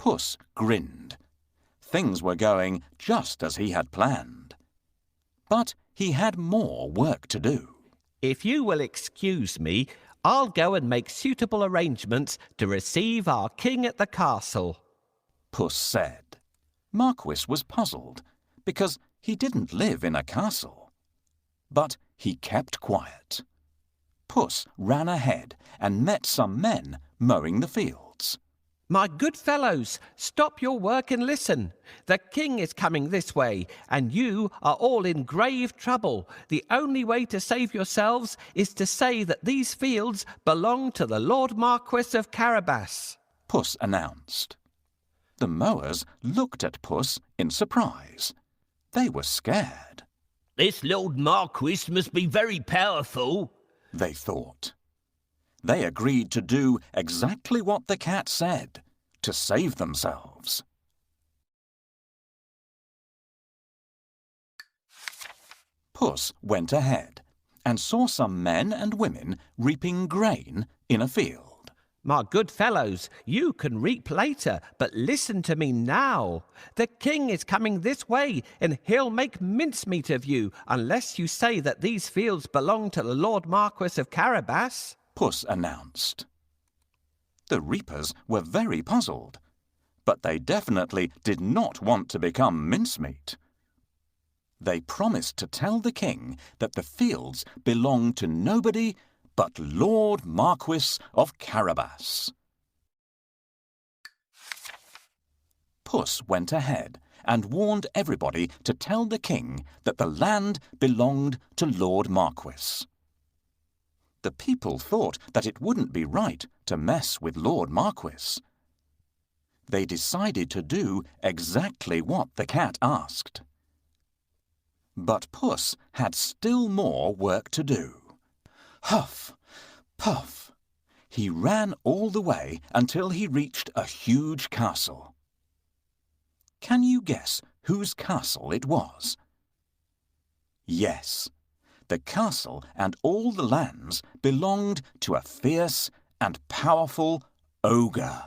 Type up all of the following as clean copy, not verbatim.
Puss grinned. Things were going just as he had planned. But he had more work to do. If you will excuse me, I'll go and make suitable arrangements to receive our king at the castle, Puss said. Marquis was puzzled because he didn't live in a castle. But he kept quiet. Puss ran ahead and met some men mowing the fields. My good fellows, stop your work and listen. The king is coming this way, and you are all in grave trouble. The only way to save yourselves is to say that these fields belong to the Lord Marquis of Carabas, Puss announced. The mowers looked at Puss in surprise. They were scared. This Lord Marquis must be very powerful, they thought. They agreed to do exactly what the cat said, to save themselves. Puss went ahead and saw some men and women reaping grain in a field. My good fellows, you can reap later, but listen to me now. The king is coming this way, and he'll make mincemeat of you unless you say that these fields belong to the Lord Marquis of Carabas, Puss announced. The reapers were very puzzled, but they definitely did not want to become mincemeat. They promised to tell the king that the fields belonged to nobody but Lord Marquis of Carabas. Puss went ahead and warned everybody to tell the king that the land belonged to Lord Marquis. The people thought that it wouldn't be right to mess with Lord Marquis. They decided to do exactly what the cat asked. But Puss had still more work to do. Huff, puff. He ran all the way until he reached a huge castle. Can you guess whose castle it was? Yes. The castle and all the lands belonged to a fierce and powerful ogre.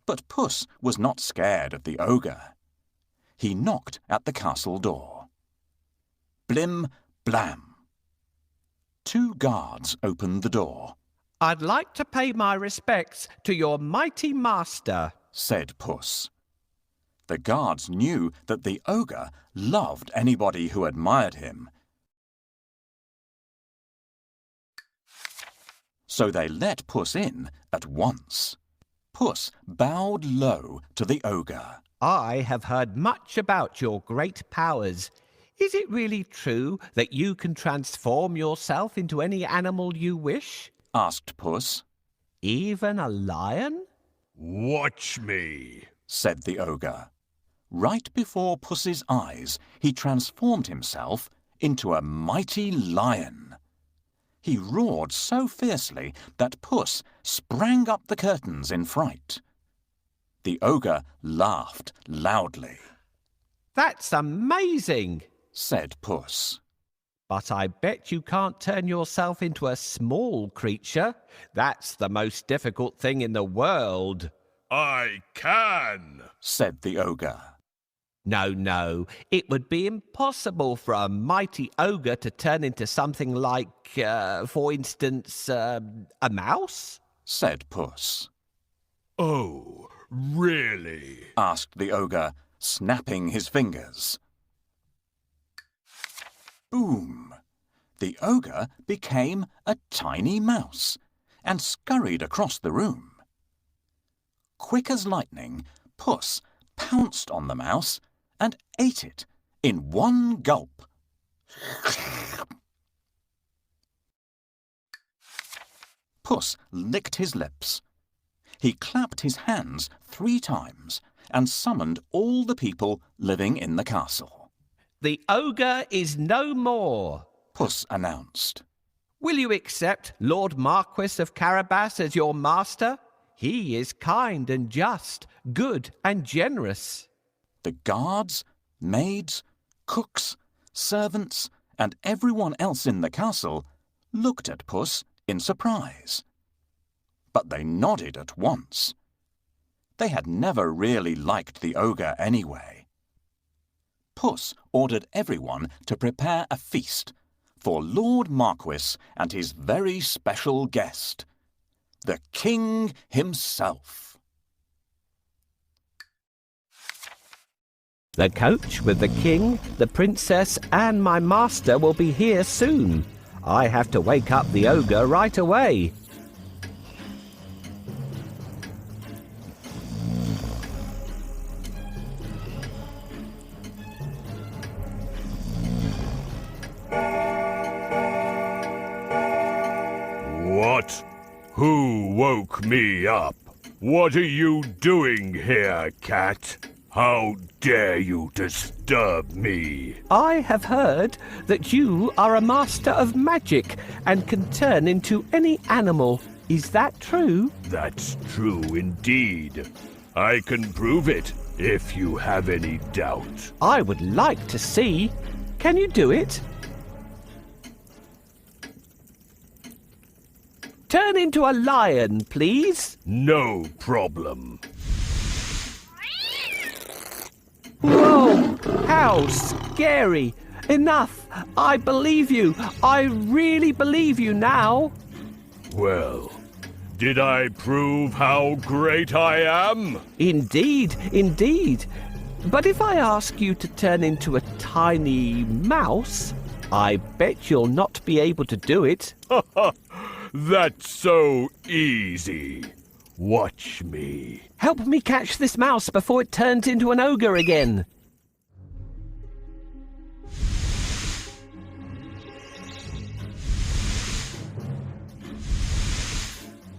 But Puss was not scared of the ogre. He knocked at the castle door. Blim, blam. 2 guards opened the door. I'd like to pay my respects to your mighty master, said Puss. The guards knew that the ogre loved anybody who admired him. So they let Puss in at once. Puss bowed low to the ogre. I have heard much about your great powers. Is it really true that you can transform yourself into any animal you wish? Asked Puss. Even a lion? Watch me, said the ogre. Right before Puss's eyes, he transformed himself into a mighty lion. He roared so fiercely that Puss sprang up the curtains in fright. The ogre laughed loudly. That's amazing, said Puss. But I bet you can't turn yourself into a small creature. That's the most difficult thing in the world. I can, said the ogre. No, it would be impossible for a mighty ogre to turn into something like, for instance, a mouse? Said Puss. Oh, really? Asked the ogre, snapping his fingers. Boom! The ogre became a tiny mouse and scurried across the room. Quick as lightning, Puss pounced on the mouse and ate it in one gulp. Puss licked his lips. He clapped his hands 3 times and summoned all the people living in the castle. The ogre is no more, Puss announced. Will you accept Lord Marquis of Carabas as your master? He is kind and just, good and generous. The guards, maids, cooks, servants, and everyone else in the castle looked at Puss in surprise. But they nodded at once. They had never really liked the ogre anyway. Puss ordered everyone to prepare a feast for Lord Marquis and his very special guest, the king himself. The coach with the king, the princess, and my master will be here soon. I have to wake up the ogre right away. What? Who woke me up? What are you doing here, cat? How dare you disturb me? I have heard that you are a master of magic and can turn into any animal. Is that true? That's true indeed. I can prove it if you have any doubt. I would like to see. Can you do it? Turn into a lion, please. No problem. Whoa! How scary! Enough! I believe you. I really believe you now. Well, did I prove how great I am? Indeed, indeed. But if I ask you to turn into a tiny mouse, I bet you'll not be able to do it. That's so easy. Watch me. Help me catch this mouse before it turns into an ogre again.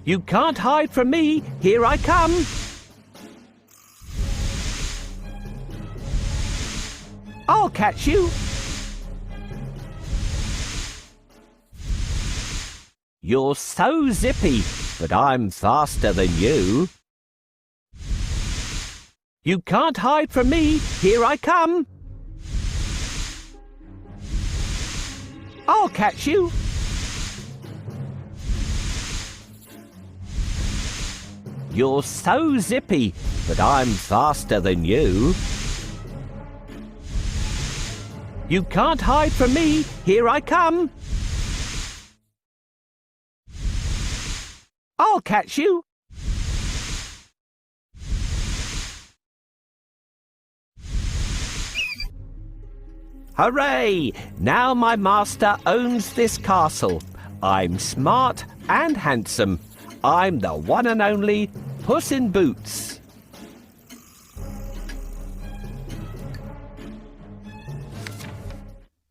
You can't hide from me. Here I come. I'll catch you. You're so zippy, but I'm faster than you. You can't hide from me. Here I come. I'll catch you. You're so zippy, but I'm faster than you. You can't hide from me. Here I come. I'll catch you. Hooray! Now my master owns this castle. I'm smart and handsome. I'm the one and only Puss in Boots.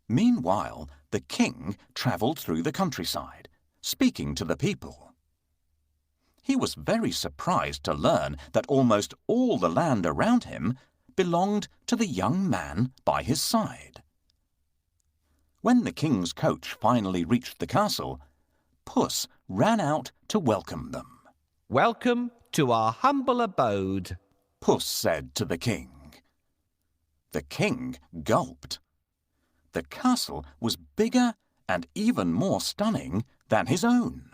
Meanwhile, the king travelled through the countryside, speaking to the people. He was very surprised to learn that almost all the land around him belonged to the young man by his side. When the king's coach finally reached the castle, Puss ran out to welcome them. Welcome to our humble abode, Puss said to the king. The king gulped. The castle was bigger and even more stunning than his own.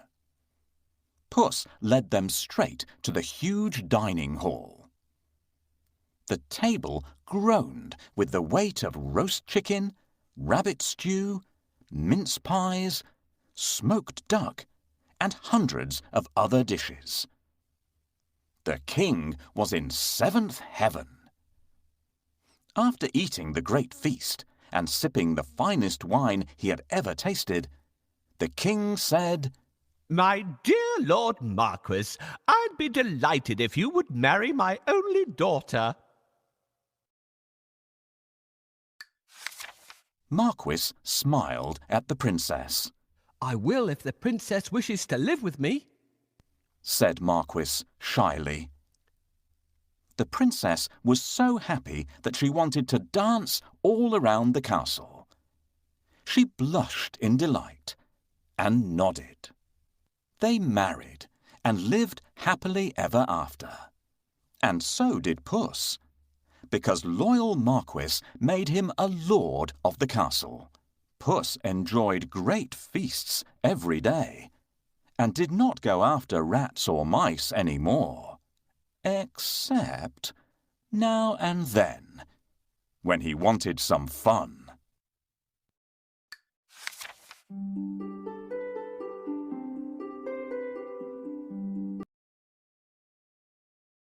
Puss led them straight to the huge dining hall. The table groaned with the weight of roast chicken, rabbit stew, mince pies, smoked duck, and hundreds of other dishes. The king was in seventh heaven. After eating the great feast and sipping the finest wine he had ever tasted, the king said, My dear Lord Marquis, I'd be delighted if you would marry my only daughter. Marquis smiled at the princess. I will if the princess wishes to live with me, said Marquis shyly. The princess was so happy that she wanted to dance all around the castle. She blushed in delight and nodded. They married and lived happily ever after. And so did Puss, because loyal Marquis made him a lord of the castle. Puss enjoyed great feasts every day and did not go after rats or mice any more. except now and then, when he wanted some fun.